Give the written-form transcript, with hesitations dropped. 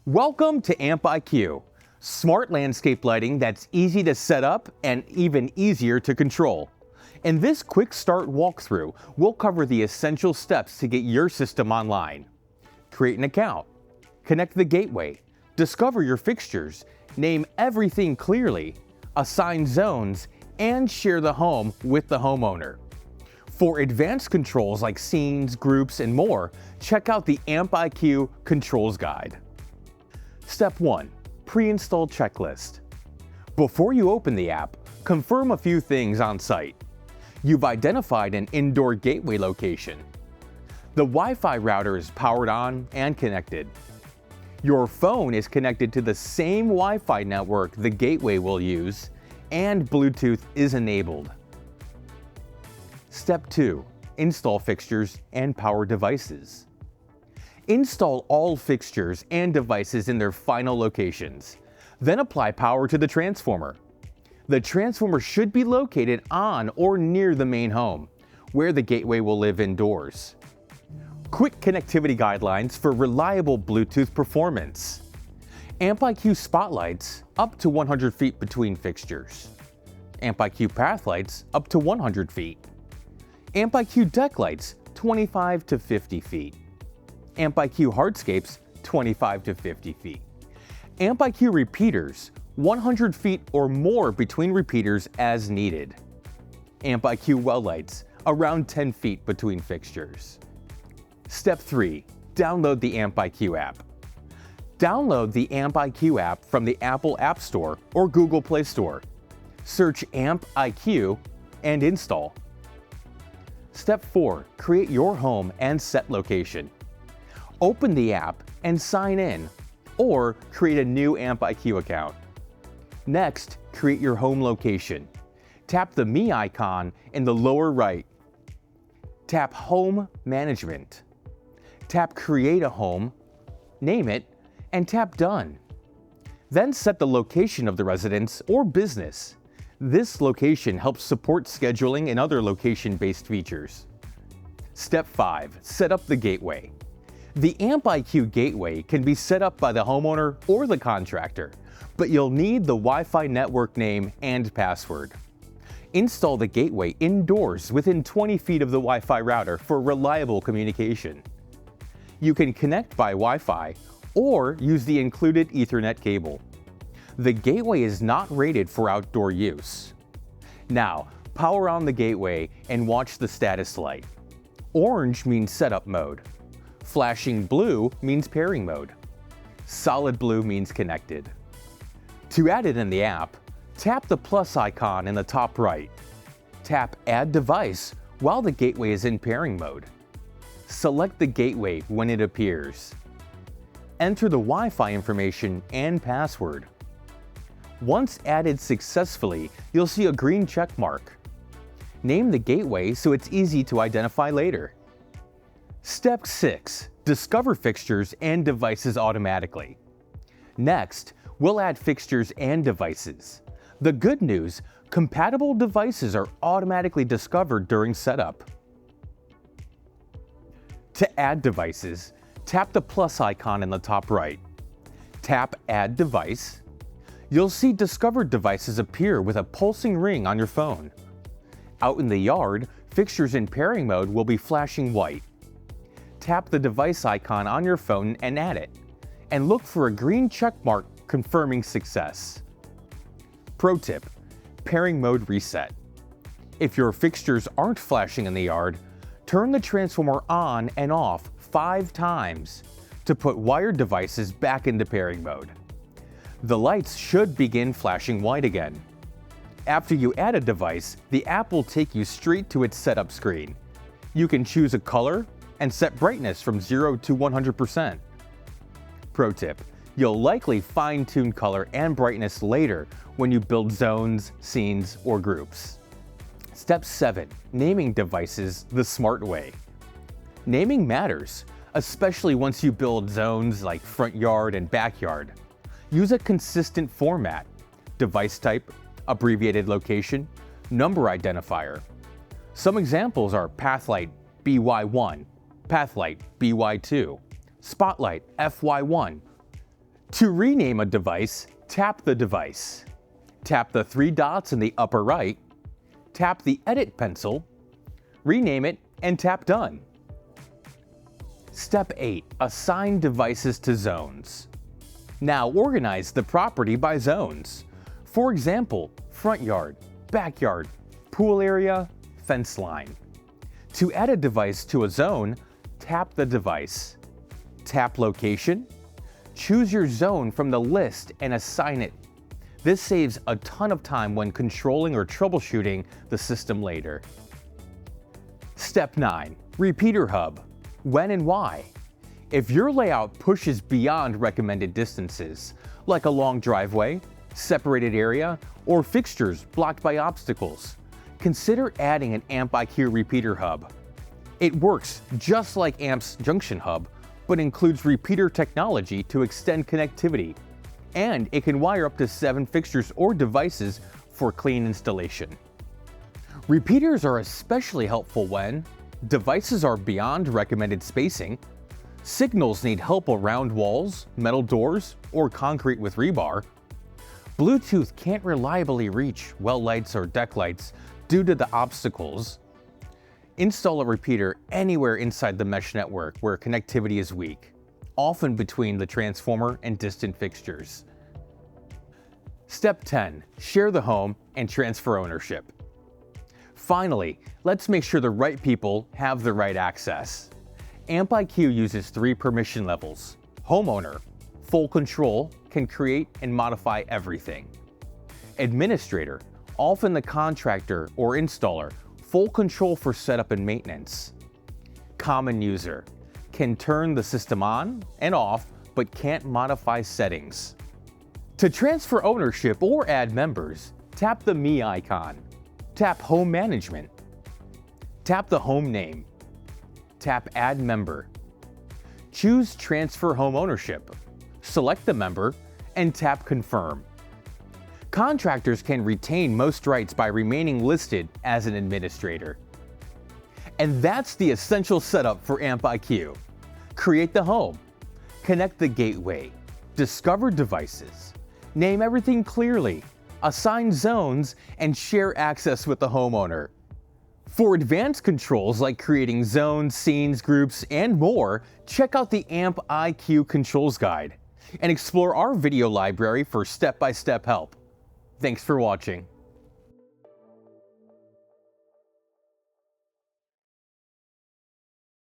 Welcome to Amp IQ, smart landscape lighting that's easy to set up and even easier to control. In this quick start walkthrough, we'll cover the essential steps to get your system online. Create an account, connect the gateway, discover your fixtures, name everything clearly, assign zones, and share the home with the homeowner. For advanced controls like scenes, groups, and more, check out the Amp IQ Controls Guide. Step 1. Pre-install checklist. Before you open the app, confirm a few things on site. You've identified an indoor gateway location. The Wi-Fi router is powered on and connected. Your phone is connected to the same Wi-Fi network the gateway will use, and Bluetooth is enabled. Step 2. Install fixtures and power devices. Install all fixtures and devices in their final locations. Then apply power to the transformer. The transformer should be located on or near the main home, where the gateway will live indoors. Quick connectivity guidelines for reliable Bluetooth performance. Amp IQ spotlights up to 100 feet between fixtures. Amp IQ path lights up to 100 feet. Amp IQ deck lights 25 to 50 feet. Amp IQ hardscapes 25 to 50 feet. Amp IQ repeaters 100 feet or more between repeaters as needed. Amp IQ well lights around 10 feet between fixtures. Step 3. Download the Amp IQ app. Download the Amp IQ app from the Apple App Store or Google Play Store. Search Amp IQ and install. Step 4. Create your home and set location. Open the app and sign in, or create a new Amp IQ account. Next, create your home location. Tap the Me icon in the lower right. Tap Home Management. Tap Create a Home, name it, and tap Done. Then set the location of the residence or business. This location helps support scheduling and other location-based features. Step 5. Set up the gateway. The Amp IQ gateway can be set up by the homeowner or the contractor, but you'll need the Wi-Fi network name and password. Install the gateway indoors within 20 feet of the Wi-Fi router for reliable communication. You can connect by Wi-Fi or use the included Ethernet cable. The gateway is not rated for outdoor use. Now, power on the gateway and watch the status light. Orange means setup mode. Flashing blue means pairing mode. Solid blue means connected. To add it in the app, tap the plus icon in the top right. Tap Add Device while the gateway is in pairing mode. Select the gateway when it appears. Enter the Wi-Fi information and password. Once added successfully, you'll see a green check mark. Name the gateway so it's easy to identify later. Step 6. Discover fixtures and devices automatically. Next, we'll add fixtures and devices. The good news, compatible devices are automatically discovered during setup. To add devices, tap the plus icon in the top right. Tap Add Device. You'll see discovered devices appear with a pulsing ring on your phone. Out in the yard, fixtures in pairing mode will be flashing white. Tap the device icon on your phone and add it, and look for a green check mark confirming success. Pro tip: pairing mode reset. If your fixtures aren't flashing in the yard, turn the transformer on and off 5 times to put wired devices back into pairing mode. The lights should begin flashing white again. After you add a device, the app will take you straight to its setup screen. You can choose a color and set brightness from 0 to 100%. Pro tip: you'll likely fine-tune color and brightness later when you build zones, scenes, or groups. Step 7. Naming devices the smart way. Naming matters, especially once you build zones like front yard and backyard. Use a consistent format: device type, abbreviated location, number identifier. Some examples are Pathlight BY1, Pathlight BY2, Spotlight FY1, To rename a device, tap the device. Tap the three dots in the upper right, tap the Edit pencil, rename it, and tap Done. Step 8. Assign devices to zones. Now organize the property by zones. For example, front yard, backyard, pool area, fence line. To add a device to a zone, tap the device. Tap Location. Choose your zone from the list and assign it. This saves a ton of time when controlling or troubleshooting the system later. Step 9. Repeater hub. When and why? If your layout pushes beyond recommended distances, like a long driveway, separated area, or fixtures blocked by obstacles, consider adding an AMP IQ repeater hub. It works just like AMP's junction hub, but includes repeater technology to extend connectivity, and it can wire up to 7 fixtures or devices for clean installation. Repeaters are especially helpful when devices are beyond recommended spacing, signals need help around walls, metal doors, or concrete with rebar, Bluetooth can't reliably reach well lights or deck lights due to the obstacles. Install a repeater anywhere inside the mesh network where connectivity is weak, often between the transformer and distant fixtures. Step 10. Share the home and transfer ownership. Finally, let's make sure the right people have the right access. AMP IQ uses 3 permission levels. Homeowner, full control, can create and modify everything. Administrator, often the contractor or installer, full control for setup and maintenance. Common user, can turn the system on and off but can't modify settings. To transfer ownership or add members, tap the Me icon. Tap Home Management. Tap the home name. Tap Add Member. Choose Transfer Home Ownership. Select the member and tap Confirm. Contractors can retain most rights by remaining listed as an administrator. And that's the essential setup for AMP IQ. Create the home, connect the gateway, discover devices, name everything clearly, assign zones, and share access with the homeowner. For advanced controls like creating zones, scenes, groups, and more, check out the AMP IQ Controls Guide and explore our video library for step-by-step help. Thanks for watching.